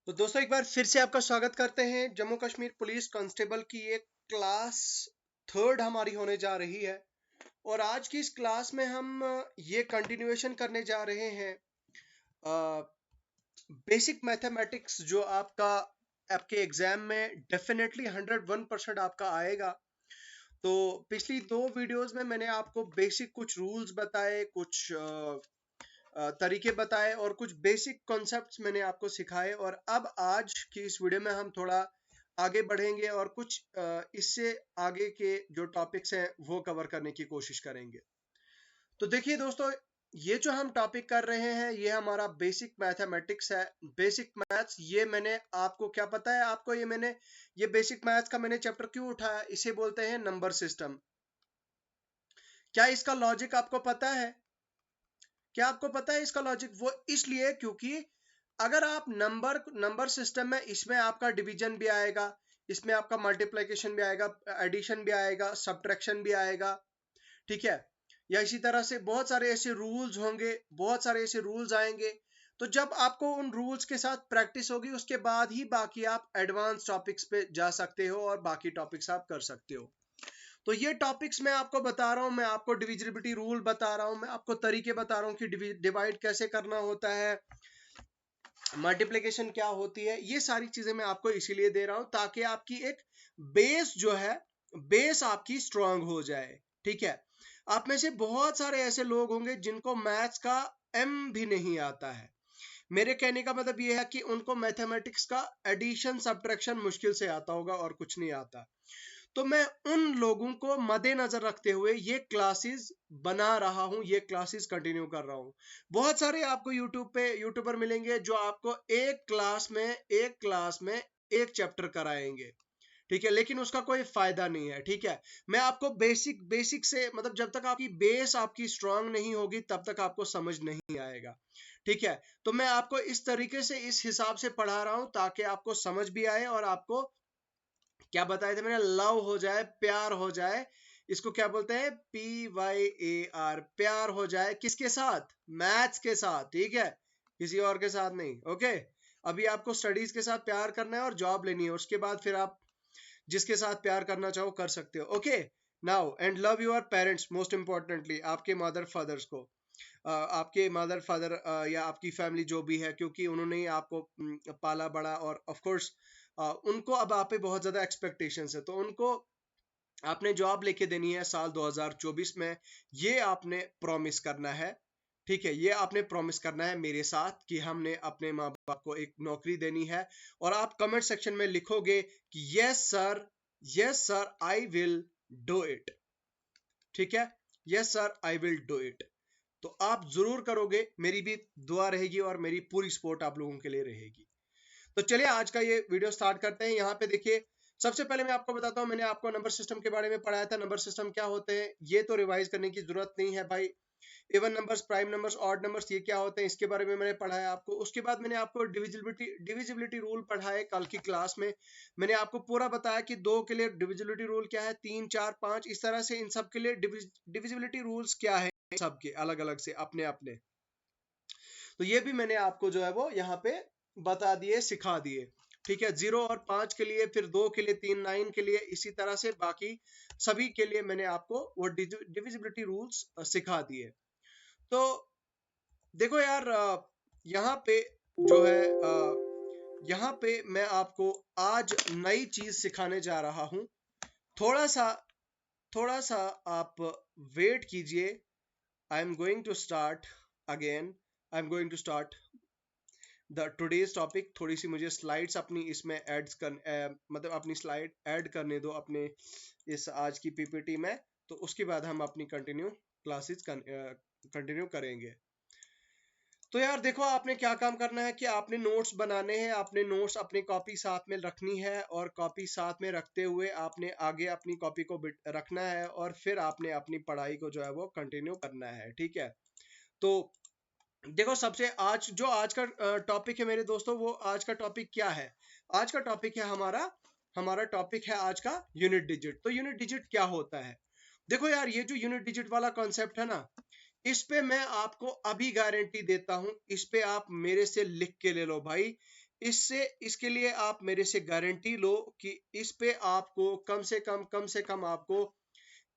तो दोस्तों एक बार फिर से आपका स्वागत करते हैं। जम्मू कश्मीर पुलिस कांस्टेबल की एक क्लास थर्ड हमारी होने जा रही है और आज की इस क्लास में हम ये कंटिन्यूएशन करने जा रहे हैं बेसिक मैथमेटिक्स, जो आपके एग्जाम में डेफिनेटली 101% आपका आएगा। तो पिछली दो वीडियोस में मैंने आपको बेसिक कुछ रूल्स बताए, कुछ तरीके बताए और कुछ बेसिक कॉन्सेप्ट्स मैंने आपको सिखाए। और अब आज की इस वीडियो में हम थोड़ा आगे बढ़ेंगे और कुछ इससे आगे के जो टॉपिक्स हैं वो कवर करने की कोशिश करेंगे। तो देखिए दोस्तों, ये जो हम टॉपिक कर रहे हैं ये हमारा बेसिक मैथमेटिक्स है, बेसिक मैथ्स। ये मैंने आपको क्या पता है, आपको ये बेसिक मैथ्स का मैंने चैप्टर क्यों उठाया? इसे बोलते हैं नंबर सिस्टम। क्या इसका लॉजिक आपको पता है? क्या आपको पता है इसका लॉजिक? वो इसलिए क्योंकि अगर आप नंबर सिस्टम में, इसमें आपका डिवीजन भी आएगा, इसमें आपका मल्टीप्लिकेशन भी आएगा, एडिशन भी आएगा, सब्ट्रैक्शन भी आएगा, ठीक है? या इसी तरह से बहुत सारे ऐसे रूल्स होंगे, बहुत सारे ऐसे रूल्स आएंगे। तो जब आपको उन रूल्स के साथ प्रैक्टिस होगी उसके बाद ही बाकी आप एडवांस टॉपिक्स पे जा सकते हो और बाकी टॉपिक्स आप कर सकते हो। तो ये टॉपिक्स मैं आपको बता रहा हूं, मैं आपको डिविजिबिलिटी रूल बता रहा हूं, मैं आपको तरीके बता रहा हूं कि डिवाइड कैसे करना होता है, मल्टीप्लिकेशन क्या होती है। ये सारी चीजें मैं आपको इसीलिए दे रहा हूं ताकि आपकी एक बेस जो है, बेस आपकी स्ट्रांग हो जाए, ठीक है? आप में से बहुत सारे ऐसे लोग होंगे जिनको मैथ्स का एम भी नहीं आता है। मेरे कहने का मतलब ये है कि उनको मैथमेटिक्स का एडिशन सब्ट्रैक्शन मुश्किल से आता होगा और कुछ नहीं आता। तो मैं उन लोगों को मद्देनजर रखते हुए ये क्लासेस बना रहा हूं, ये क्लासेस कंटिन्यू कर रहा हूं। बहुत सारे आपको यूट्यूबर मिलेंगे जो आपको एक क्लास में एक चैप्टर कराएंगे, ठीक है? लेकिन उसका कोई फायदा नहीं है, ठीक है? मैं आपको बेसिक से, मतलब जब तक आपकी बेस आपकी स्ट्रांग नहीं होगी तब तक आपको समझ नहीं आएगा, ठीक है? तो मैं आपको इस तरीके से, इस हिसाब से पढ़ा रहा हूं ताकि आपको समझ भी आए और आपको क्या बताया था मैंने, लव हो जाए, प्यार हो जाए। इसको क्या बोलते हैं? PYAR, प्यार हो जाए। किसके साथ? मैथ्स के साथ, ठीक है? किसी और के साथ नहीं, ओके? अभी आपको स्टडीज के साथ प्यार करना है और जॉब लेनी है, उसके बाद फिर आप जिसके साथ प्यार करना चाहो कर सकते हो, okay? Now and love your parents, most importantly आपके मदर फादर्स को, आपके मदर फादर या आपकी फैमिली जो भी है, क्योंकि उन्होंने ही आपको पाला बड़ा और ऑफ कोर्स उनको अब आप पे बहुत ज्यादा एक्सपेक्टेशंस है। तो उनको आपने जॉब लेके देनी है साल 2024 में, ये आपने प्रॉमिस करना है, ठीक है? ये आपने प्रॉमिस करना है मेरे साथ कि हमने अपने माँ बाप को एक नौकरी देनी है। और आप कमेंट सेक्शन में लिखोगे कि yes sir I will do it, ठीक है? Yes sir I will do it. तो आप जरूर करोगे, मेरी भी दुआ रहेगी और मेरी पूरी सपोर्ट आप लोगों के लिए रहेगी। तो चलिए आज का ये वीडियो स्टार्ट करते हैं। यहाँ पे देखिए, सबसे पहले मैं आपको बताता हूँ, मैंने आपको नंबर सिस्टम के बारे में पढ़ाया था। नंबर सिस्टम क्या होते हैं ये तो रिवाइज करने की जरूरत नहीं है भाई। Even numbers, prime numbers, odd numbers, ये क्या होते हैं इसके बारे में मैंने पढ़ाया आपको। उसके बाद मैंने आपको डिविजिबिलिटी रूल पढ़ाए कल की क्लास में। मैंने आपको पूरा बताया कि दो के लिए डिविजिबिलिटी रूल क्या है, 3, 4, 5, इस तरह से इन सब के लिए डिविजिबिलिटी रूल्स क्या है, सबके अलग अलग से अपने अपने। तो ये भी मैंने आपको जो है वो यहाँ पे बता दिए, सिखा दिए, ठीक है? 0 और 5 के लिए, फिर 2 के लिए, 3, 9 के लिए, इसी तरह से बाकी सभी के लिए मैंने आपको वो डिविजिबिलिटी रूल्स सिखा दिए। तो देखो यार, यहाँ पे जो है, यहाँ पे मैं आपको आज नई चीज सिखाने जा रहा हूं। थोड़ा सा थोड़ा सा आप वेट कीजिए। I am going to start again, I am going to start the today's topic. थोड़ी सी मुझे स्लाइड्स अपनी इसमें मतलब अपनी स्लाइड ऐड करने दो अपने इस आज की पीपीटी में। तो उसके बाद हम अपनी क्लासेस कंटिन्यू करेंगे। तो यार देखो, आपने क्या काम करना है कि आपने नोट्स बनाने हैं, आपने नोट्स अपनी कॉपी साथ में रखनी है और कॉपी साथ में रखते हुए आपने आगे अपनी कॉपी को रखना है और फिर आपने अपनी पढ़ाई को जो है वो कंटिन्यू करना है, ठीक है? तो देखो, आज का टॉपिक है मेरे दोस्तों, वो आज का टॉपिक क्या है? आज का टॉपिक है हमारा टॉपिक है आज का यूनिट डिजिट। तो यूनिट डिजिट क्या होता है? देखो यार, ये जो यूनिट डिजिट वाला कॉन्सेप्ट है ना, इस पे मैं आपको अभी गारंटी देता हूं, इस पे आप मेरे से लिख के ले लो भाई इससे इसके लिए आप मेरे से गारंटी लो कि इस पे आपको कम से कम आपको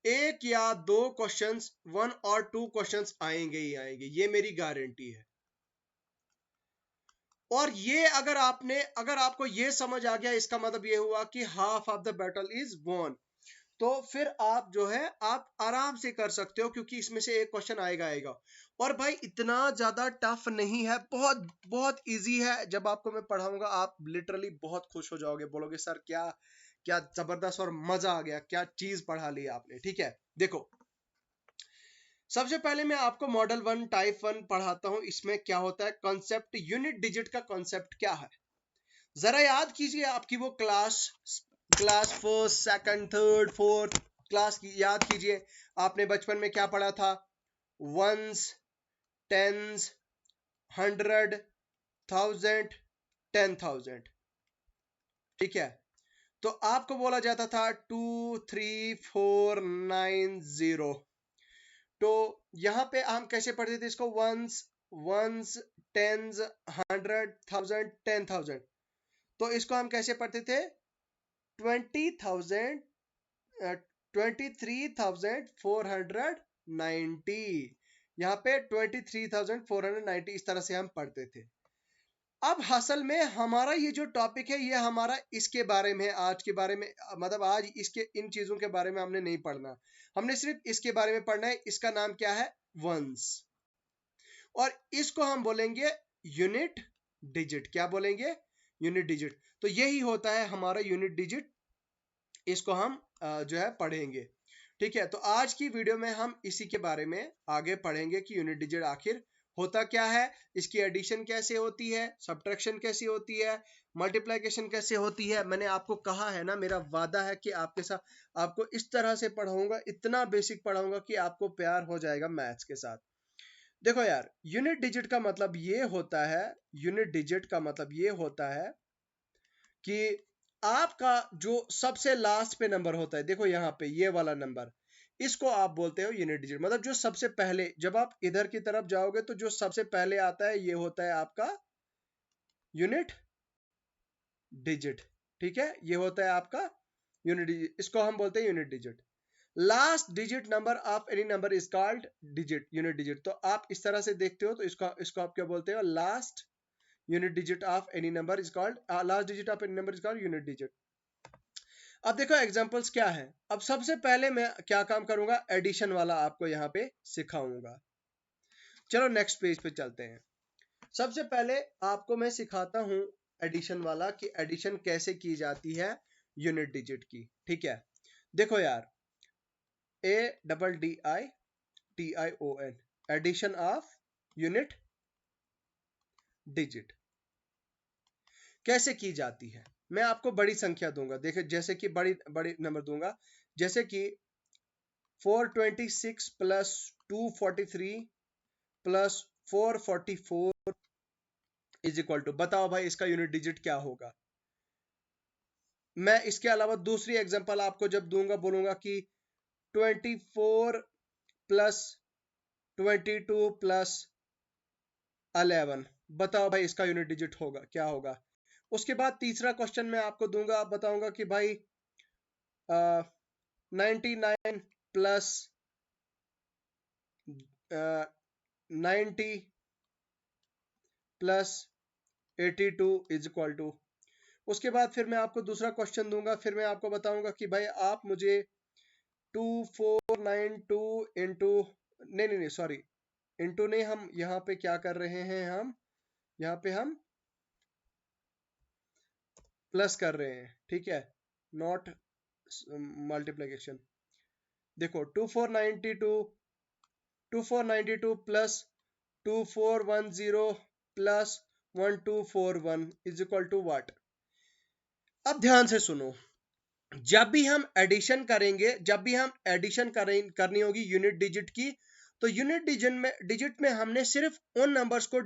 एक या दो क्वेश्चंस, 1 और 2 क्वेश्चंस आएंगे ही आएंगे, ये मेरी गारंटी है। और ये अगर आपको ये समझ आ गया, इसका मतलब ये हुआ कि half of the battle is won. तो फिर आप जो है आप आराम से कर सकते हो, क्योंकि इसमें से एक क्वेश्चन आएगा आएगा। और भाई इतना ज्यादा टफ नहीं है, बहुत बहुत इजी है। जब आपको मैं पढ़ाऊंगा आप लिटरली बहुत खुश हो जाओगे, बोलोगे सर क्या क्या जबरदस्त और मजा आ गया, क्या चीज पढ़ा ली आपने। ठीक है, देखो सबसे पहले मैं आपको मॉडल 1 टाइप 1 पढ़ाता हूं। इसमें क्या होता है कॉन्सेप्ट, यूनिट डिजिट का कॉन्सेप्ट क्या है, जरा याद कीजिए। आपकी वो class class first second third fourth class की याद कीजिए। आपने बचपन में क्या पढ़ा था, वंस, टेंस, 100, 1000, 10,000। ठीक है, तो आपको बोला जाता था 2, 3, 4, 9, 0। तो यहाँ पे हम कैसे पढ़ते थे इसको, वंस, वंस, टेंस, 100, 1000, 10,000। तो इसको हम कैसे पढ़ते थे, 20,000, 23,490। यहाँ पे 23,490 इस तरह से हम पढ़ते थे। अब असल में हमारा ये जो टॉपिक है ये हमारा इसके बारे में, आज के बारे में, मतलब आज इसके इन चीजों के बारे में हमने नहीं पढ़ना, हमने सिर्फ इसके बारे में पढ़ना है। इसका नाम क्या है, वंस। और इसको हम बोलेंगे यूनिट डिजिट। क्या बोलेंगे, यूनिट डिजिट। तो यही होता है हमारा यूनिट डिजिट, इसको हम जो है पढ़ेंगे। ठीक है, तो आज की वीडियो में हम इसी के बारे में आगे पढ़ेंगे कि यूनिट डिजिट आखिर होता क्या है, इसकी एडिशन कैसे होती है, सब्ट्रैक्शन कैसी होती है, मल्टीप्लिकेशन कैसे होती है। मैंने आपको कहा है ना, मेरा वादा है कि आपके साथ आपको इस तरह से पढ़ाऊंगा, इतना बेसिक पढ़ाऊंगा कि आपको प्यार हो जाएगा मैथ्स के साथ। देखो यार, यूनिट डिजिट का मतलब ये होता है, यूनिट डिजिट का मतलब ये होता है कि आपका जो सबसे लास्ट पे नंबर होता है, देखो यहाँ पे ये वाला नंबर, इसको आप बोलते हो यूनिट डिजिट। मतलब जो सबसे पहले, जब आप इधर की तरफ जाओगे तो जो सबसे पहले आता है ये होता है आपका यूनिट डिजिट। ठीक है, ये होता है आपका यूनिट डिजिट, इसको हम बोलते हैं unit digit. Last digit number of any number is called digit, unit digit. तो आप इस तरह से देखते हो, तो इसको इसको आप क्या बोलते हो, last unit digit of any number is called, last digit of any number is called unit digit. अब देखो एग्जांपल्स क्या है। अब सबसे पहले मैं क्या काम करूंगा, एडिशन वाला आपको यहाँ पे सिखाऊंगा। चलो नेक्स्ट पेज पे चलते हैं। सबसे पहले आपको मैं सिखाता हूं एडिशन वाला, कि एडिशन कैसे की जाती है यूनिट डिजिट की। ठीक है, देखो यार, ADDITION, addition of unit digit कैसे की जाती है। मैं आपको बड़ी संख्या दूंगा, देखिए जैसे कि बड़ी बड़ी नंबर दूंगा, जैसे कि 426 plus 243 plus 444 is equal to, बताओ भाई इसका यूनिट डिजिट क्या होगा। मैं इसके अलावा दूसरी एग्जांपल आपको जब दूंगा, बोलूंगा कि 24 प्लस 22 प्लस 11, बताओ भाई इसका यूनिट डिजिट होगा क्या होगा। उसके बाद तीसरा क्वेश्चन मैं आपको दूंगा, आप बताऊंगा कि भाई 99 plus 90 plus 82 is equal to. उसके बाद फिर मैं आपको दूसरा क्वेश्चन दूंगा, फिर मैं आपको बताऊंगा कि भाई आप मुझे 2492 इंटू, नहीं नहीं नहीं सॉरी, इंटू नहीं, हम यहाँ पे क्या कर रहे हैं, हम यहाँ पे हम प्लस कर रहे हैं। ठीक है, नॉट मल्टीप्लिकेशन। देखो 2492 plus 2410 plus 1241 is equal to what. अब ध्यान से सुनो, जब भी हम एडिशन करेंगे, जब भी हम एडिशन करनी होगी यूनिट डिजिट की, तो यूनिट डिजिट में हमने सिर्फ उन नंबर्स को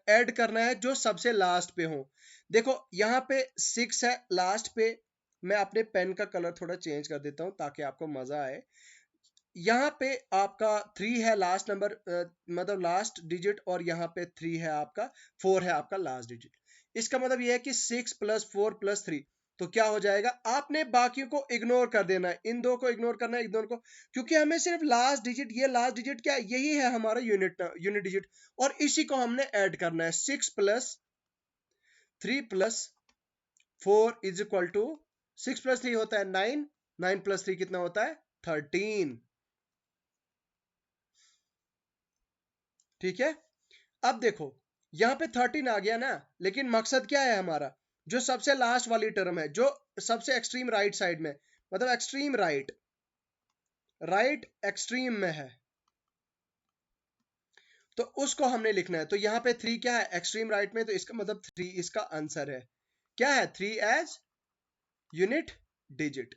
ऐड करना है जो सबसे लास्ट पे हो। देखो यहाँ पे 6 है लास्ट पे, मैं अपने पेन का कलर थोड़ा चेंज कर देता हूं ताकि आपको मजा आए। यहाँ पे आपका 3 है लास्ट नंबर, मतलब लास्ट डिजिट, और यहाँ पे 3 है आपका, 4 है आपका लास्ट डिजिट। इसका मतलब ये है कि 6 + 4 + 3, तो क्या हो जाएगा, आपने बाकियों को इग्नोर कर देना है, इन दो को इग्नोर करना है, इन दोनों को, क्योंकि हमें सिर्फ लास्ट डिजिट, ये लास्ट डिजिट क्या है, यही है हमारा यूनिट डिजिट, और इसी को हमने ऐड करना है। 6 + 3 + 4 = 6 + 3 होता है 9, 9 + 3 कितना होता है 13। ठीक है, अब देखो यहां पे 13 आ गया ना, लेकिन मकसद क्या है हमारा, जो सबसे लास्ट वाली टर्म है, जो सबसे एक्सट्रीम राइट साइड में, मतलब एक्सट्रीम राइट, राइट एक्सट्रीम में है, तो उसको हमने लिखना है। तो यहां पे 3 क्या है, एक्सट्रीम राइट में, तो इसका मतलब 3 इसका आंसर है। क्या है, 3 एज यूनिट डिजिट।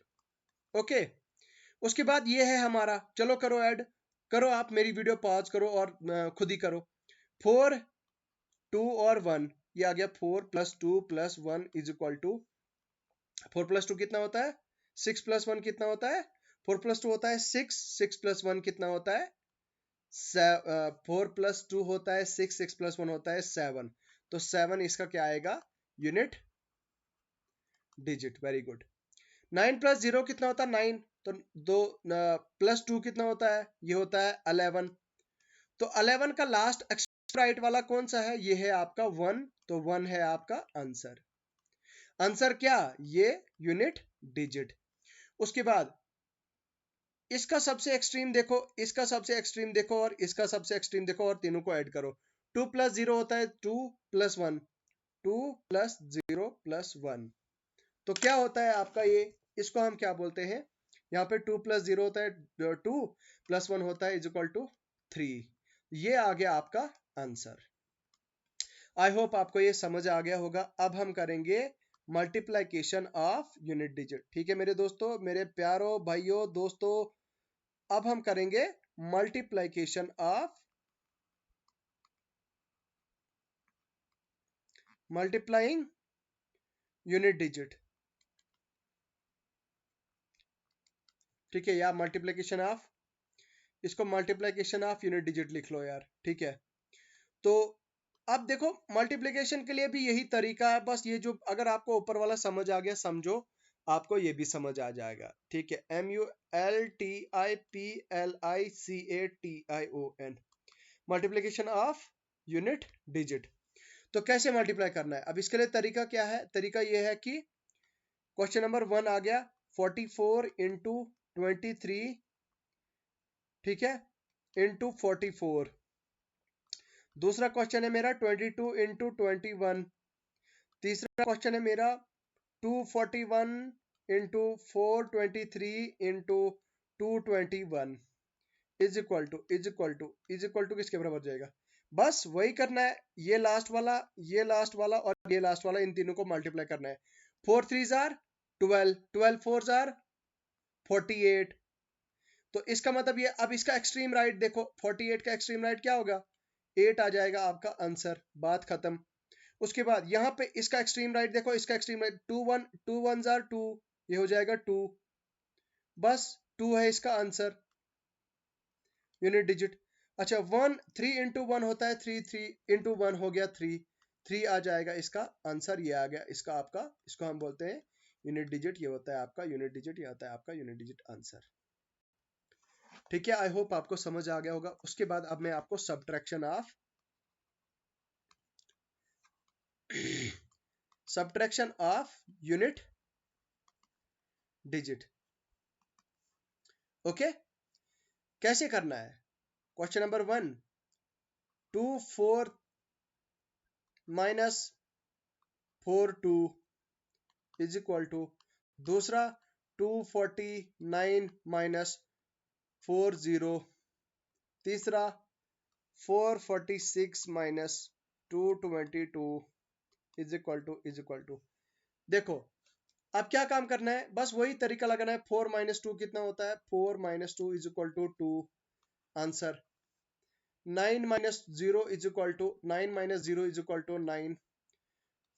ओके, उसके बाद ये है हमारा, चलो करो ऐड, करो आप, मेरी वीडियो पॉज करो और खुद ही करो। 4, 2 और 1, ये आ गया 4 + 2 + 1 = 4 + 2 कितना होता है 6 + 1 कितना होता है 4 + 2 होता है 6, 6 + 1 कितना होता है 4 + 2 होता है 6, 6 + 1 होता है 7, तो 7 इसका क्या आएगा, यूनिट डिजिट। Very good. 9 + 0 कितना होता है 9, तो 2 + 2 कितना होता है, ये होता है 11, तो 11 का लास्ट राइट वाला कौन सा है, ये है आपका 1, तो 1 है आपका आंसर। आंसर क्या, ये यूनिट डिजिट। उसके बाद इसका सबसे एक्सट्रीम देखो, इसका सबसे एक्सट्रीम देखो, और इसका सबसे एक्सट्रीम देखो, और तीनों को ऐड करो। 2 + 0 होता है 2 + 1, 2 + 0 + 1, तो क्या होता है आपका ये, इसको हम क्या बोलते हैं, यहाँ पे 2 + 0 होता है 2 + 1 होता है = 3, ये आ गया आपका आंसर। आई होप आपको ये समझ आ गया होगा। अब हम करेंगे मल्टीप्लाइकेशन ऑफ यूनिट डिजिट। ठीक है मेरे दोस्तों, मेरे प्यारों भाइयों दोस्तों, अब हम करेंगे multiplication of multiplying unit digit. ठीक है, या मल्टीप्लिकेशन ऑफ, इसको मल्टीप्लिकेशन ऑफ यूनिट डिजिट लिख लो यार। ठीक है, तो अब देखो मल्टीप्लिकेशन के लिए भी यही तरीका है, बस ये जो अगर आपको ऊपर वाला समझ आ गया, समझो आपको ये भी समझ आ जाएगा। ठीक है, MULTIPLICATION, multiplication of unit digit. तो कैसे मल्टीप्लाई करना है, अब इसके लिए तरीका क्या है, तरीका ये है कि क्वेश्चन नंबर 1 आ गया 44 × 23, ठीक है, इंटू 44। दूसरा क्वेश्चन है मेरा 22 × 21। तीसरा क्वेश्चन है मेरा 241 × 423 × 221 इज इक्वल टू किसके बराबर जाएगा, बस वही करना है। ये लास्ट वाला, ये लास्ट वाला और ये लास्ट वाला, इन तीनों को मल्टीप्लाई करना है। 4 3 आर 12, 12 4 आर 48, तो इसका मतलब ये, अब इसका एक्सट्रीम राइट देखो, 48 का एक्सट्रीम राइट क्या होगा, 8 आ जाएगा आपका आंसर, बात खत्म। उसके बाद यहाँ पे इसका एक्सट्रीम राइट देखो, इसका एक्सट्रीम राइट 2 1 2 1 आर 2, ये हो जाएगा 2, बस 2 है इसका आंसर, यूनिट डिजिट। अच्छा 1 3 × 1 होता है 3, 3 × 1 हो गया 3, 3 आ जाएगा इसका आंसर, ये आ गया इसका आपका, इसको हम बोलते हैं यूनिट डिजिट, ये होता है आपका यूनिट डिजिट, ये होता है आपका यूनिट डिजिट आंसर। ठीक है, आई होप आपको समझ आ गया होगा। उसके बाद अब मैं आपको subtraction of subtraction of unit digit, okay, कैसे करना है। Question number 1, 2 4 -4 2 is equal to, दूसरा 249 -40, तीसरा 446 -222 इज इक्वल टू। देखो अब क्या काम करना है, बस वही तरीका लगाना है। 4 - 2 कितना होता है, 4 - 2 = 2, आंसर। 9 - 0 = 9 - 0 = 9,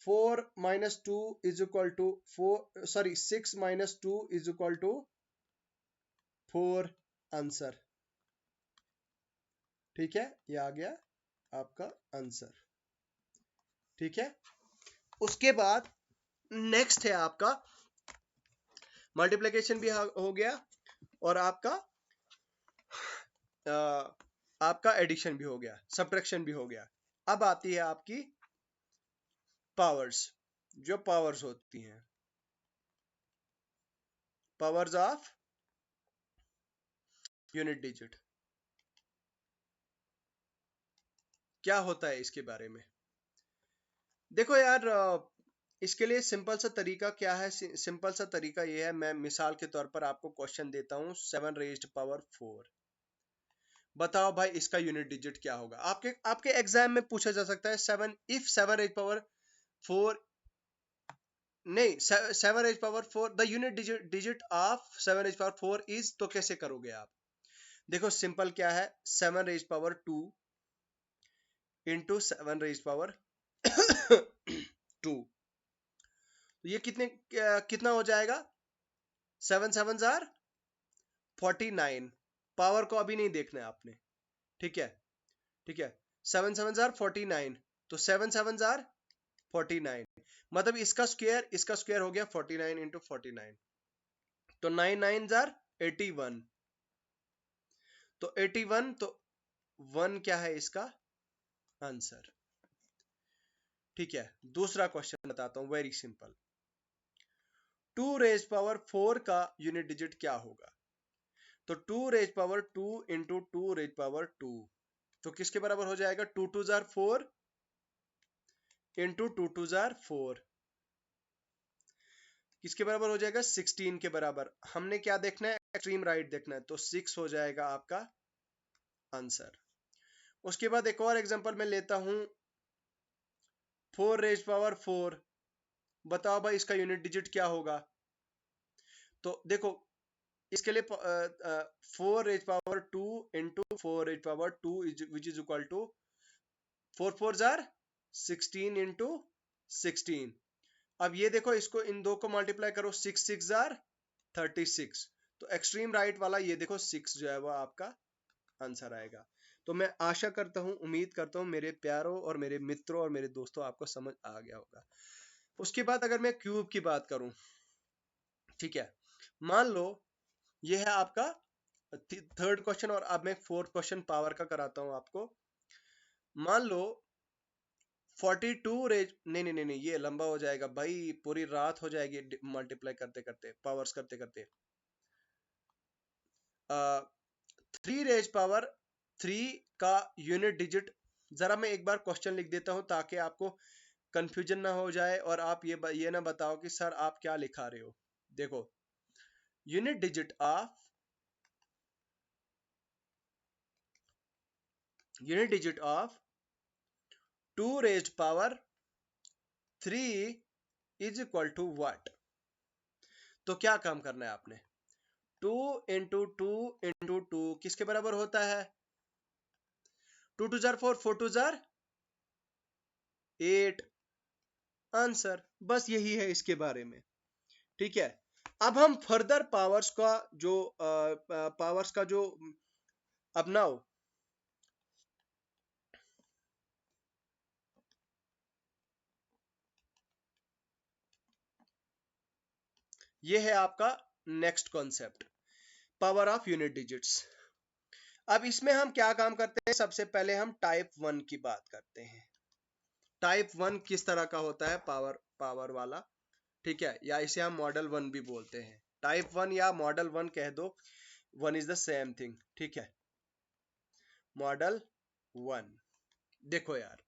4 - 2 = 4, sorry 6 - 2 = 4, answer. ठीक है, ये आ गया आपका आंसर। ठीक है, उसके बाद नेक्स्ट है आपका मल्टीप्लिकेशन भी हो गया और आपका एडिशन भी हो गया, सब्ट्रैक्शन भी हो गया। अब आती है आपकी पावर्स, जो पावर्स होती हैं, पावर्स ऑफ यूनिट डिजिट। क्या होता है इसके बारे में? देखो यार, इसके लिए सिंपल सा तरीका क्या है? सिंपल सा तरीका ये है, मैं मिसाल के तौर पर आपको क्वेश्चन देता हूं, 7 रेज्ड पावर 4। बताओ भाई इसका यूनिट डिजिट क्या होगा? आपके आपके एग्जाम में पूछा जा सकता है 7 इफ 7 रेज्ड पावर 4, नहीं 7 raised power 4 the unit digit of 7 raised power 4 is, तो कैसे करोगे आप? देखो सिंपल क्या है, 7 raised power 2 into 7 raised power 2, तो ये कितना हो जाएगा? 7 7 जार 49। पावर को अभी नहीं देखना है आपने, ठीक है? ठीक है, 7 7 जार 49, तो 7 7 जार 49, मतलब इसका स्क्वायर हो गया 49 इंटू 49, तो 9 9 जार 81, तो 81, तो 1 क्या है इसका आंसर? ठीक है, दूसरा क्वेश्चन बताता हूं, वेरी सिंपल। 2 रेज पावर 4 का यूनिट डिजिट क्या होगा? तो 2 raise power 2 into 2 raise power 2, तो किसके बराबर हो जाएगा? 2 2 जार 4 इंटू 2 2 जार 4, किसके बराबर हो जाएगा? 16 के बराबर। हमने क्या देखना है? एक्सट्रीम राइट देखना है, तो 6 हो जाएगा आपका आंसर। उसके बाद एक और एग्जांपल मैं लेता हूं, 4 रेज पावर 4। बताओ भाई इसका यूनिट डिजिट क्या होगा? तो देखो इसके लिए 4 raise power 2 into 4 raise power 2 which is equal to 4 4 जार 16 इंटू 16। अब ये देखो, इसको इन दो को मल्टीप्लाई करो, 6 6 जार 36, तो एक्सट्रीम राइट वाला ये देखो 6 जो है वो आपका आंसर आएगा। तो मैं आशा करता हूं, उम्मीद करता हूं मेरे प्यारों और मेरे मित्रों और मेरे दोस्तों आपको समझ आ गया होगा। उसके बाद अगर मैं क्यूब की बात करूं, ठीक है, मान लो ये है आपका थर्ड क्वेश्चन, और अब मैं फोर्थ क्वेश्चन पावर का कराता हूं आपको। मान लो 42 रेज, नहीं, ये लंबा हो जाएगा भाई, पूरी रात हो जाएगी मल्टीप्लाई करते करते, पावर्स करते करते। 3 रेज पावर 3 का यूनिट डिजिट, जरा मैं एक बार क्वेश्चन लिख देता हूं ताकि आपको कंफ्यूजन ना हो जाए और आप ये ना बताओ कि सर आप क्या लिखा रहे हो। देखो, unit digit of 2 raised power 3 is equal to what? तो क्या काम करना है आपने? 2 इंटू 2 इंटू 2 किसके बराबर होता है? 2 2 जार 4, 4 2 जार 8, आंसर। बस यही है इसके बारे में, ठीक है। अब हम फर्दर पावर्स का जो अपनाओ, ये है आपका next concept, power of unit digits. अब इसमें हम क्या काम करते हैं? सबसे पहले हम टाइप 1 की बात करते हैं। टाइप 1 किस तरह का होता है? पावर वाला, ठीक है, या इसे हम मॉडल 1 भी बोलते हैं। टाइप 1 या मॉडल 1 कह दो, 1 इज द सेम थिंग, ठीक है। मॉडल 1, देखो यार,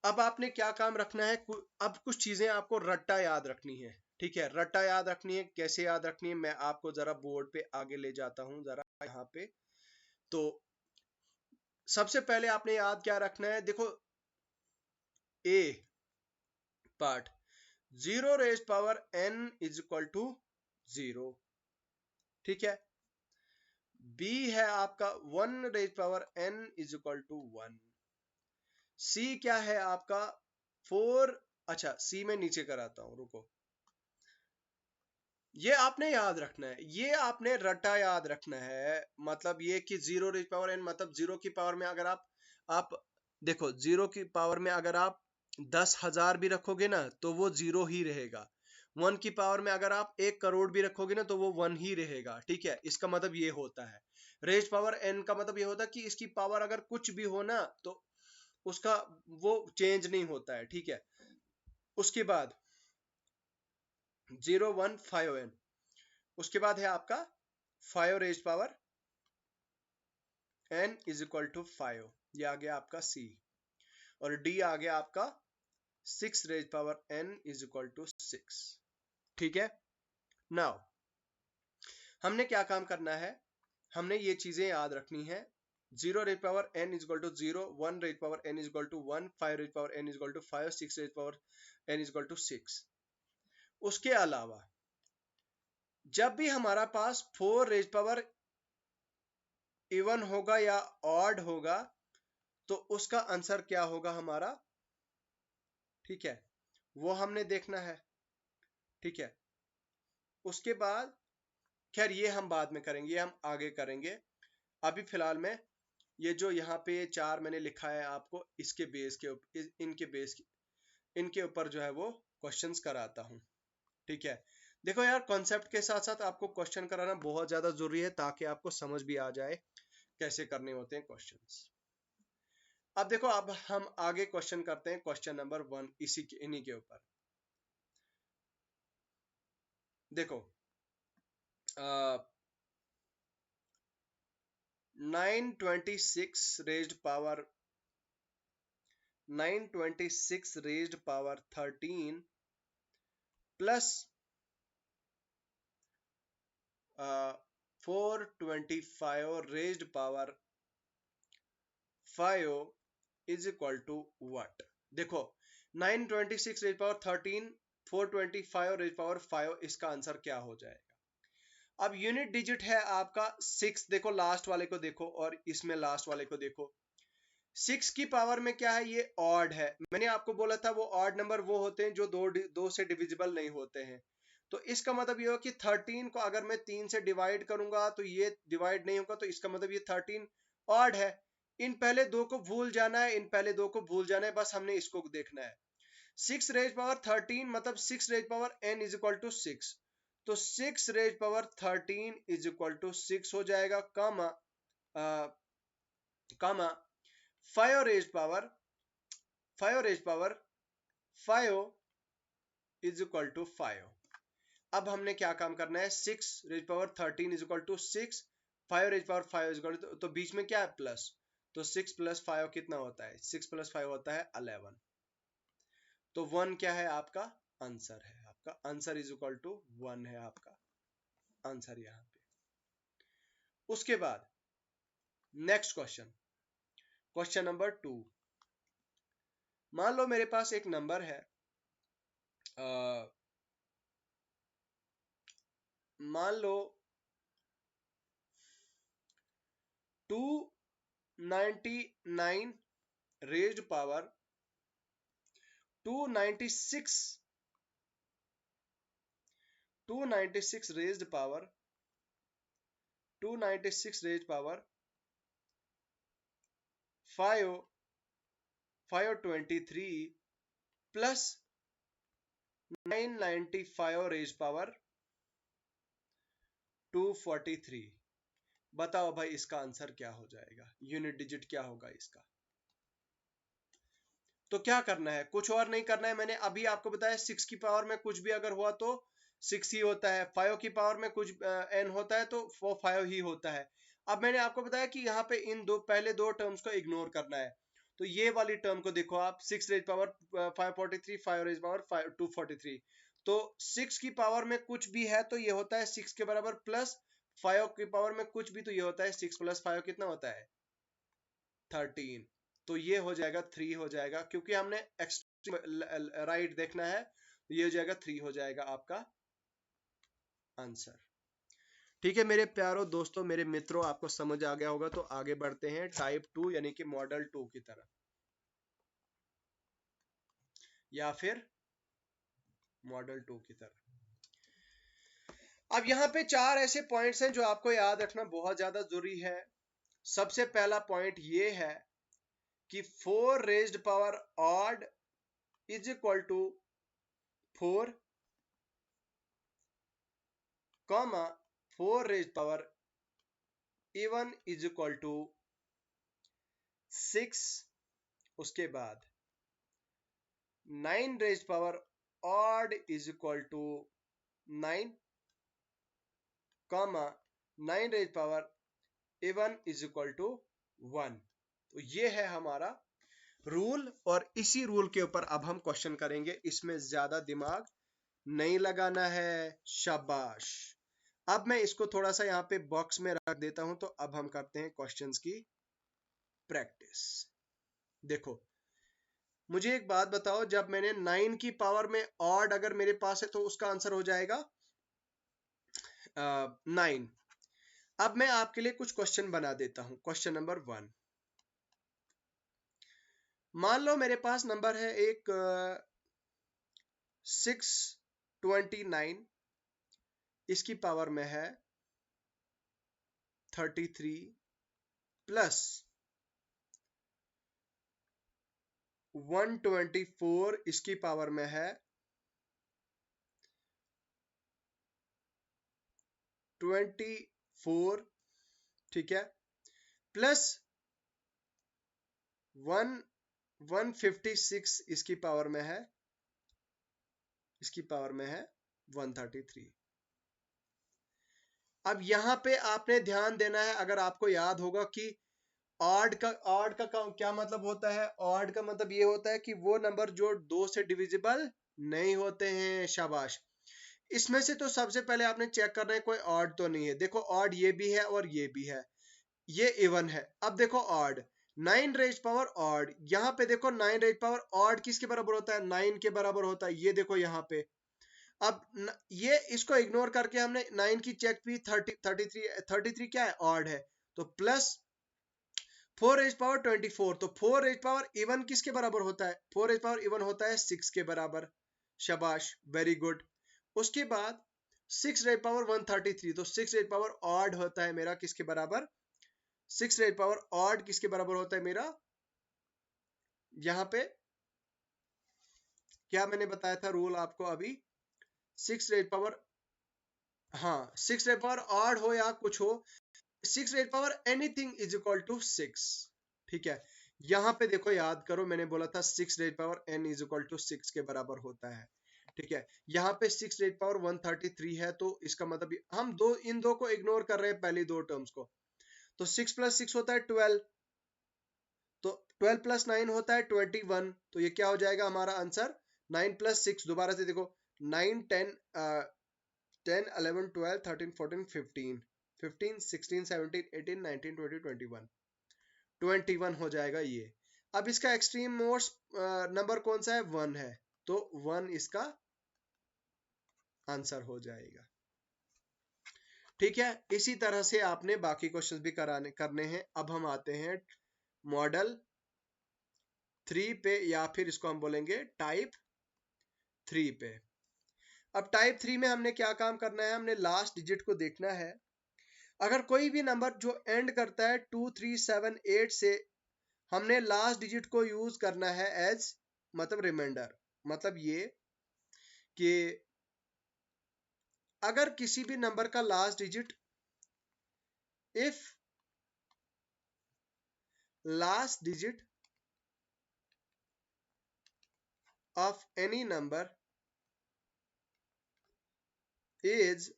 अब आपने क्या काम रखना है? अब कुछ चीजें आपको रट्टा याद रखनी है, ठीक है। रट्टा याद रखनी है, कैसे याद रखनी है मैं आपको जरा बोर्ड पे आगे ले जाता हूं, जरा यहाँ पे। तो सबसे पहले आपने याद क्या रखना है? देखो, A part 0 raise power n is equal to 0, ठीक है। बी है आपका 1 raise power n is equal to 1। C क्या है आपका 4, अच्छा सी में नीचे कराता हूं, रुको। ये आपने याद रखना है, ये आपने रट्टा याद रखना है। मतलब ये कि 0 रेज पावर n, मतलब 0 की पावर में अगर आप देखो 0 की पावर में अगर आप 10,000 भी रखोगे ना तो वो 0 ही रहेगा। 1 की पावर में अगर आप 1 करोड़ भी रखोगे ना तो वो 1 ही रहेगा। ठीक है, इसका मतलब ये होता है। रेज पावर n का मतलब ये होता है कि इसकी पावर अगर कुछ भी हो ना तो उसका वो चेंज नहीं होता है। ठीक है, उसके बाद 015n, उसके बाद है आपका 5 raise power n is equal to 5, ये आ गया आपका c। और d आ गया आपका 6 raise power n is equal to 6। ठीक है, नाउ हमने क्या काम करना है, हमने ये चीजें याद रखनी है। 0 raise power n is equal to 0, 1 raise power n is equal to 1, 5 raise power n is equal to 5, 6 raise power n is equal to 6। उसके अलावा जब भी हमारा पास 4 रेज पावर इवन होगा या ऑड होगा तो उसका आंसर क्या होगा हमारा। ठीक है, वो हमने देखना है। ठीक है, उसके बाद खैर ये हम बाद में करेंगे, ये हम आगे करेंगे। अभी फिलहाल में ये जो यहाँ पे 4 मैंने लिखा है आपको, इसके बेस के इनके ऊपर जो है वो क्वेश्चंस कराता हूँ। ठीक है, देखो यार, कॉन्सेप्ट के साथ साथ आपको क्वेश्चन कराना बहुत ज्यादा जरूरी है ताकि आपको समझ भी आ जाए कैसे करने होते हैं क्वेश्चंस। अब देखो, अब हम आगे क्वेश्चन करते हैं, क्वेश्चन नंबर 1 इन्हीं के ऊपर। देखो 926 raised power 13 plus 425 raised power 5 is equal to what. देखो 926 रेज पावर 13, 425 रेज पावर 5, इसका आंसर क्या हो जाएगा। अब यूनिट डिजिट है आपका 6, देखो लास्ट वाले को देखो और इसमें लास्ट वाले को देखो। 6 की पावर में क्या है, ये ऑड है। मैंने आपको बोला था वो ऑड नंबर वो होते हैं जो दो से डिविजिबल नहीं होते हैं। तो इसका मतलब ये हो कि 13 को अगर मैं 3 से डिवाइड करूंगा तो ये डिवाइड नहीं होगा, तो इसका मतलब ये 13 ऑड है। इन पहले दो को भूल जाना है, इन पहले दो को भूल जाना है, बस हमने इसको देखना है। 6 रेज पावर 13 मतलब 6 raise power n is equal to 6, तो 6 raise power 13 is equal to 6 हो जाएगा, comma comma 5 raise power 5 is equal to 5। अब हमने क्या काम करना है, 6 raise power 13 is equal to 6, 5 raise power 5 is equal to, तो बीच में क्या है प्लस, तो 6 प्लस 5 कितना होता है, 6 प्लस 5 होता है 11। तो 1 क्या है आपका आंसर है, आपका आंसर इज इक्वल टू 1 है आपका आंसर यहां पे। उसके बाद नेक्स्ट क्वेश्चन, क्वेश्चन नंबर 2। मान लो मेरे पास एक नंबर है, मान लो 299 raised power 296 raised power 523 plus 995 raise power 243। बताओ भाई इसका आंसर क्या हो जाएगा, यूनिट डिजिट क्या होगा इसका। तो क्या करना है, कुछ और नहीं करना है। मैंने अभी आपको बताया 6 की पावर में कुछ भी अगर हुआ तो 6 ही होता है, 5 की पावर में कुछ n होता है तो वो 5 ही होता है। अब मैंने आपको बताया कि यहाँ पे इन पहले दो टर्म्स को इग्नोर करना है। तो ये वाली टर्म को देखो आप, 6 रेज पावर 543, 5 रेज पावर 243। तो 6 की पावर में कुछ भी है तो ये होता है 6 के बराबर, प्लस 5 की पावर में कुछ भी तो ये होता है 6 प्लस 5 कितना होता है 13। तो ये हो जाएगा 3 हो जाएगा, क्योंकि हमने राइट देखना है, तो ये हो जाएगा 3 हो जाएगा आपका आंसर। ठीक है मेरे प्यारों दोस्तों, मेरे मित्रों, आपको समझ आ गया होगा। तो आगे बढ़ते हैं टाइप 2 यानी कि मॉडल 2 की तरफ, या फिर मॉडल 2 की तरफ। अब यहाँ पे 4 ऐसे पॉइंट्स हैं जो आपको याद रखना बहुत ज्यादा जरूरी है। सबसे पहला पॉइंट ये है कि 4 raised power odd is equal to 4 comma 4 raise power even is equal to 6, उसके बाद 9 raise power odd is equal to 9 comma 9 raise power even is equal to 1। तो ये है हमारा रूल, और इसी रूल के ऊपर अब हम क्वेश्चन करेंगे। इसमें ज्यादा दिमाग नहीं लगाना है। शाबाश। अब मैं इसको थोड़ा सा यहाँ पे बॉक्स में रख देता हूं, तो अब हम करते हैं क्वेश्चंस की प्रैक्टिस। देखो, मुझे एक बात बताओ, जब मैंने 9 की पावर में ऑड अगर मेरे पास है तो उसका आंसर हो जाएगा 9। अब मैं आपके लिए कुछ क्वेश्चन बना देता हूं। क्वेश्चन नंबर 1, मान लो मेरे पास नंबर है एक 629, इसकी पावर में है 33 प्लस 124, इसकी पावर में है 24, ठीक है, प्लस 156, इसकी पावर में है 133। अब यहां पे आपने ध्यान देना है, अगर आपको याद होगा कि ऑड का क्या मतलब होता है। ऑड का मतलब ये होता है कि वो नंबर जो 2 से डिविजिबल नहीं होते हैं। शाबाश। इसमें से तो सबसे पहले आपने चेक करना है कोई ऑड तो नहीं है। देखो, ऑड ये भी है और ये भी है, ये इवन है। अब देखो ऑड 9 रेज पावर ऑड, यहाँ पे देखो 9 रेज पावर ऑड किसके बराबर होता है, 9 के बराबर होता है। ये देखो यहाँ पे। अब ये इसको इग्नोर करके हमने 9 की चेक की, 33 क्या है, ऑड है। तो प्लस 4 रेज पावर 24, तो 4 रेज पावर इवन किसके बराबर होता है, 4 रेज पावर इवन होता है 6 के बराबर। शाबाश, वेरी गुड। उसके बाद 6 रेज पावर 133, तो 6 रेज पावर ऑड होता है मेरा किसके बराबर, 6 रेज पावर ऑड किसके बराबर होता है मेरा, यहां पे क्या मैंने बताया था रूल आपको अभी, 6 रेज पावर, हाँ 6 रेज पावर ऑड हो या कुछ हो, 6 raise power anything is equal to 6, ठीक है। यहां पे देखो, याद करो, मैंने बोला था 6 raise power n is equal to 6 के बराबर होता है, ठीक है। यहाँ पे 6 रेज पावर 133 है, तो इसका मतलब हम इन दो को इग्नोर कर रहे हैं, पहली दो टर्म्स को। तो 6 प्लस 6 होता है 12, तो 12 प्लस 9 होता है 21, तो ये क्या हो जाएगा हमारा आंसर, 9 प्लस 6, दोबारा से देखो, 9 10 10 11 12 13 14 15 15 16 17 18 19 20 21 21 हो जाएगा ये। अब इसका एक्सट्रीम मोस्ट नंबर कौन सा है, 1 है, तो 1 इसका आंसर हो जाएगा, ठीक है। इसी तरह से आपने बाकी क्वेश्चंस भी करने हैं। अब हम आते हैं मॉडल 3 पे, या फिर इसको हम बोलेंगे टाइप 3 पे। अब टाइप 3 में हमने क्या काम करना है, हमने लास्ट डिजिट को देखना है। अगर कोई भी नंबर जो एंड करता है 2 3 7 8 से, हमने लास्ट डिजिट को यूज करना है एज मतलब रिमाइंडर। मतलब ये कि अगर किसी भी नंबर का last digit, if last digit of any number is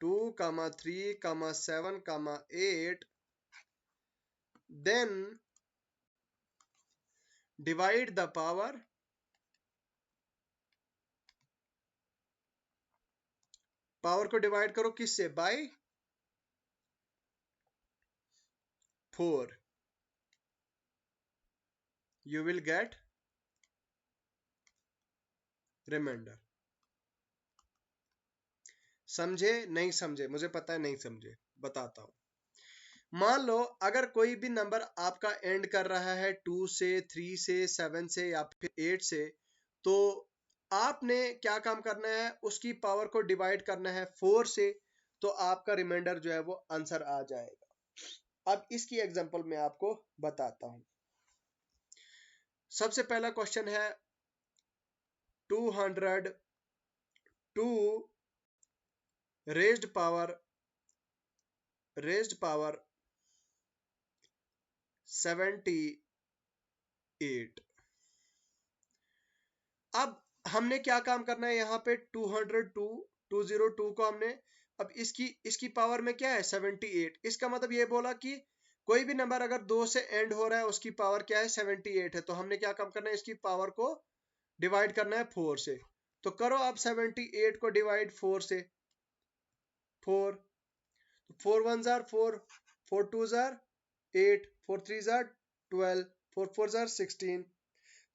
2, 3, 7, 8, then divide the power को डिवाइड करो किससे, bye 4, you will get remainder। समझे नहीं समझे, मुझे पता है नहीं समझे, बताता हूं। मान लो अगर कोई भी नंबर आपका एंड कर रहा है 2 से, 3 से, 7 से या फिर 8 से, तो आपने क्या काम करना है, उसकी पावर को डिवाइड करना है 4 से, तो आपका रिमाइंडर जो है वो आंसर आ जाएगा। अब इसकी एग्जांपल मैं आपको बताता हूं। सबसे पहला क्वेश्चन है 202 raised power 78। अब हमने क्या काम करना है यहाँ पे 202 को हमने, अब इसकी पावर में क्या है 78। इसका मतलब ये बोला कि कोई भी नंबर अगर 2 से एंड हो रहा है उसकी पावर क्या है 78 है। तो हमने क्या काम करना है, इसकी पावर को डिवाइड करना है 4 से। तो करो आप 78 को डिवाइड 4 से। 4 4 1 जार 4, 4 2 जार 8, 4 3 जार 12, 4 4 जार 16,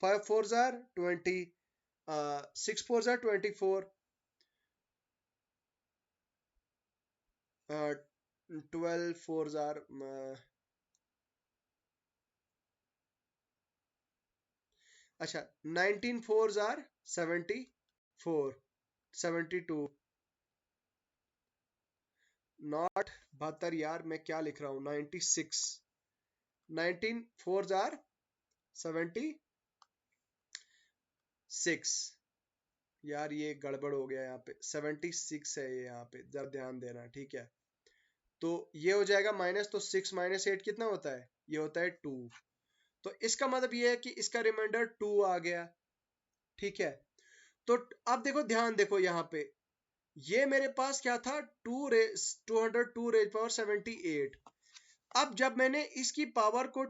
5 4 जार 20, 6 4 जार 24, 12 4 जार अच्छा 19 4 जार 74, 72, नॉट 72 यार, मैं क्या लिख रहा हूँ 96, 19 4 जार 76 यार, ये गड़बड़ हो गया यहाँ पे, 76 है ये यहाँ पे, जरा ध्यान देना ठीक है। तो ये हो जाएगा माइनस, तो 6 माइनस 8 कितना होता है, ये होता है 2। तो इसका मतलब ये है कि इसका रिमाइंडर 2 आ गया, ठीक है। तो अब देखो, ध्यान देखो यहाँ पे, ये मेरे पास क्या था 202 रेज पावर 78। अब जब मैंने इसकी पावर को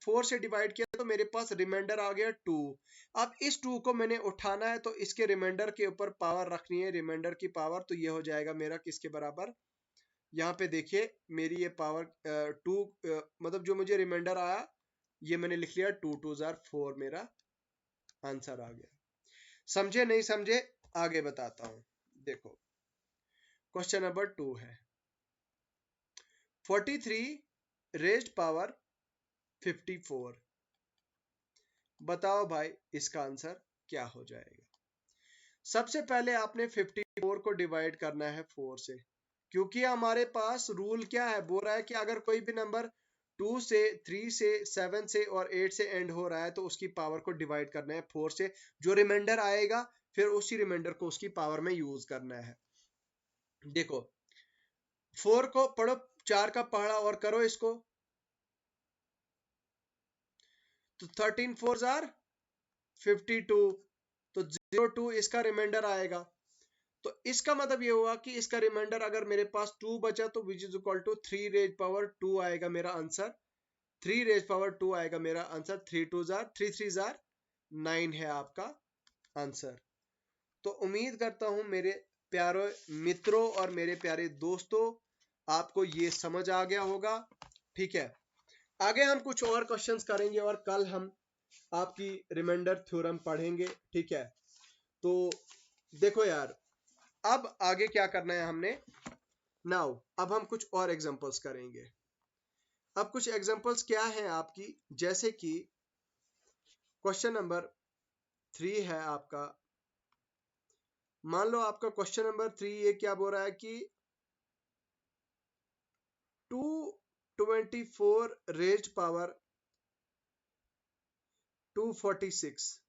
4 से डिवाइड किया तो मेरे पास रिमाइंडर आ गया 2। अब इस 2 को मैंने उठाना है तो इसके रिमाइंडर के ऊपर पावर रखनी है, रिमाइंडर की पावर। तो ये हो जाएगा मेरा किसके बराबर, यहाँ पे देखिए मेरी ये पावर 2, मतलब जो मुझे रिमाइंडर आया ये मैंने लिख लिया 2 2 जार 4, मेरा आंसर आ गया। समझे नहीं समझे, आगे बताता हूं। देखो क्वेश्चन नंबर 2 है 43 रेज्ड पावर 54। बताओ भाई इसका आंसर क्या हो जाएगा। सबसे पहले आपने 54 को डिवाइड करना है 4 से, क्योंकि हमारे पास रूल क्या है, बोल रहा है कि अगर कोई भी नंबर 2 से 3 से 7 से और 8 से एंड हो रहा है तो उसकी पावर को डिवाइड करना है 4 से। जो रिमाइंडर आएगा फिर उसी रिमाइंडर को उसकी पावर में यूज करना है। देखो 4 को पढ़ो, 4 का पढ़ा और करो इसको, तो 13 4 जार 52, तो 02 इसका रिमाइंडर आएगा। तो इसका मतलब ये हुआ कि इसका रिमाइंडर अगर मेरे पास 2 बचा तो which is equal to 3 raise power 2 आएगा मेरा आंसर। 3 रेज पावर 2 आएगा मेरा आंसर। 3 2 जार 3 3 जार 9 है आपका आंसर। तो उम्मीद करता हूं मेरे प्यारे मित्रों और मेरे प्यारे दोस्तों आपको ये समझ आ गया होगा, ठीक है। आगे हम कुछ और क्वेश्चंस करेंगे और कल हम आपकी रिमाइंडर थ्योरम पढ़ेंगे, ठीक है। तो देखो यार, अब आगे क्या करना है हमने, नाउ अब हम कुछ और एग्जांपल्स करेंगे। अब कुछ एग्जांपल्स क्या है आपकी, जैसे कि क्वेश्चन नंबर 3 है आपका। मान लो आपका क्वेश्चन नंबर 3 ये क्या बोल रहा है कि 224 raised power 246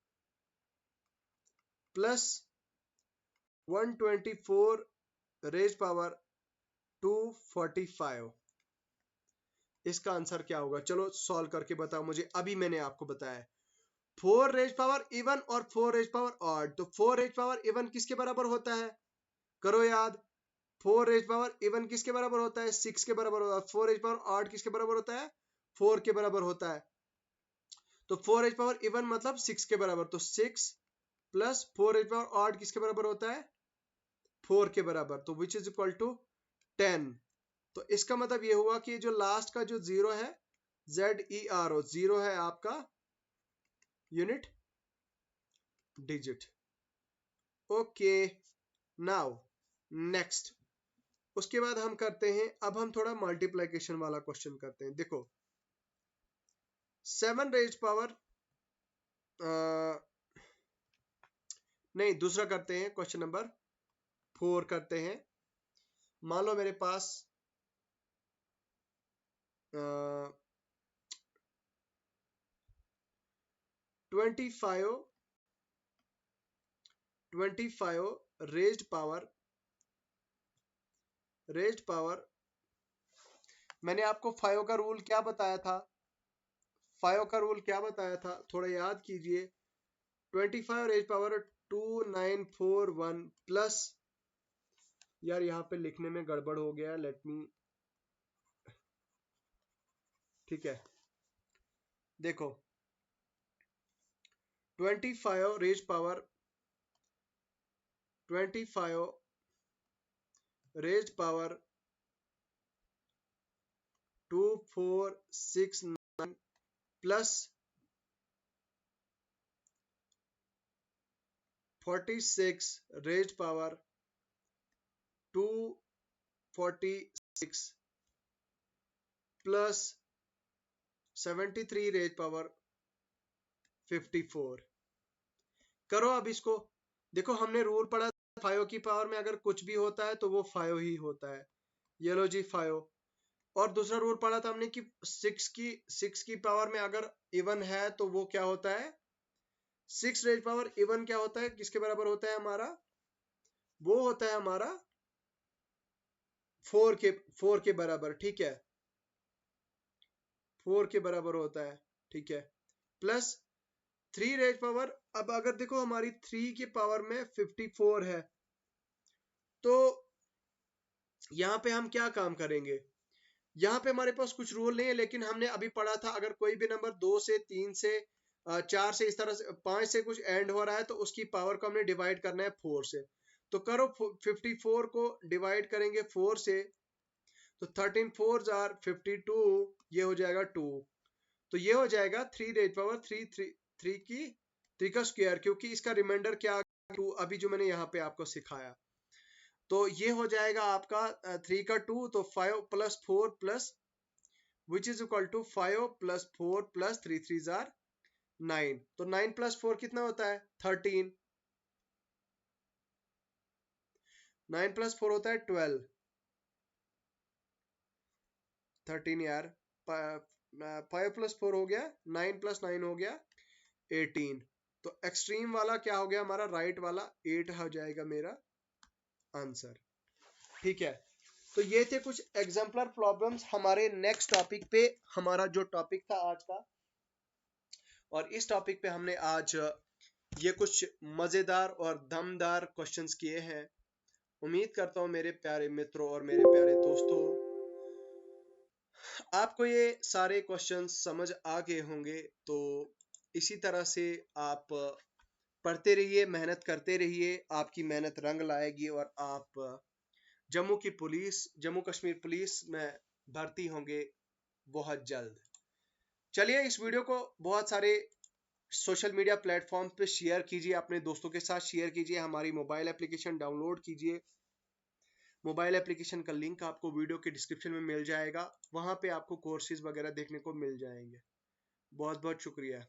plus 124 raised power 245, इसका आंसर क्या होगा। चलो सॉल्व करके बताओ मुझे। अभी मैंने आपको बताया 4 रेज पावर इवन और 4 रेज पावर ऑड। तो 4 रेज पावर इवन किसके बराबर होता है, करो याद। 4 रेज पावर इवन किसके बराबर होता है, 6 के बराबर होता है। 4 रेज पावर ऑड किसके बराबर होता है, 4 के बराबर होता है। तो 4 रेज पावर इवन मतलब 6 के बराबर, तो 6 प्लस 4 रेज पावर ऑड किसके बराबर होता है, 4 के बराबर, तो विच इज इक्वल टू 10। तो इसका मतलब ये हुआ कि जो लास्ट का जो जीरो है ZERO, जीरो है आपका unit digit. Okay, now next, उसके बाद हम करते हैं, अब हम थोड़ा मल्टीप्लिकेशन वाला क्वेश्चन करते हैं। देखो 7 रेज पावर नहीं, दूसरा करते हैं, क्वेश्चन नंबर 4 करते हैं। मान लो मेरे पास 25 25 रेज्ड पावर, मैंने आपको 5 का रूल क्या बताया था, 5 का रूल क्या बताया था, थोड़ा याद कीजिए। 25 रेज पावर 2941 प्लस, यार यहाँ पे लिखने में गड़बड़ हो गया, लेट मी, ठीक है देखो 25 raise power 25 raise power 2469 plus 46 raise power 246 plus 73 raise power 54। करो अब इसको, देखो हमने रूल पढ़ा 5 की पावर में अगर कुछ भी होता है तो वो 5 ही होता है, ये लो जी 5। और दूसरा रूल पढ़ा था हमने कि 6 की पावर में अगर इवन है तो वो क्या होता है, 6 रेज पावर इवन क्या होता है, किसके बराबर होता है हमारा, वो होता है हमारा 4 के बराबर, ठीक है 4 के बराबर होता है, ठीक है प्लस 3 रेज पावर, अब अगर देखो हमारी 3 की पावर में 54 है तो यहाँ पे हम क्या काम करेंगे, यहाँ पे हमारे पास कुछ रूल नहीं है, लेकिन हमने अभी पढ़ा था अगर कोई भी नंबर 2 से 3 से 4 से इस तरह से 5 से कुछ एंड हो रहा है तो उसकी पावर को हमने डिवाइड करना है 4 से। तो करो 54 को डिवाइड करेंगे 4 से तो 13 4 आर 52, ये हो जाएगा 2, तो ये हो जाएगा 3 रेज पावर 3 का स्क्वायर, क्योंकि इसका रिमाइंडर क्या 2 अभी जो मैंने यहाँ पे आपको सिखाया, तो ये हो जाएगा आपका 3 का 2, तो 5 plus 4 plus which is equal to 5 plus 4 plus 3 3 जार 9, तो 9 प्लस 4 कितना होता है 13, 9 प्लस 4 होता है 12, 13 यार, 5 प्लस 4 हो गया 9 प्लस 9 हो गया 18, तो एक्सट्रीम वाला क्या हो गया हमारा, राइट वाला 8 हो जाएगा मेरा आंसर, ठीक है। तो ये थे कुछ एग्जाम्पलर प्रॉब्लम्स हमारे नेक्स्ट टॉपिक पे, हमारा जो टॉपिक था आज का, और इस टॉपिक पे हमने आज ये कुछ मजेदार और दमदार क्वेश्चंस किए हैं। उम्मीद करता हूँ मेरे प्यारे मित्रों और मेरे प्यारे दोस्तों आपको ये सारे क्वेश्चंस समझ आ गए होंगे। तो इसी तरह से आप पढ़ते रहिए, मेहनत करते रहिए, आपकी मेहनत रंग लाएगी और आप जम्मू कश्मीर पुलिस में भर्ती होंगे बहुत जल्द। चलिए इस वीडियो को बहुत सारे सोशल मीडिया प्लेटफॉर्म पे शेयर कीजिए, अपने दोस्तों के साथ शेयर कीजिए, हमारी मोबाइल एप्लीकेशन डाउनलोड कीजिए। मोबाइल एप्लीकेशन का लिंक आपको वीडियो के डिस्क्रिप्शन में मिल जाएगा, वहां पे आपको कोर्सेज वगैरह देखने को मिल जाएंगे। बहुत बहुत शुक्रिया।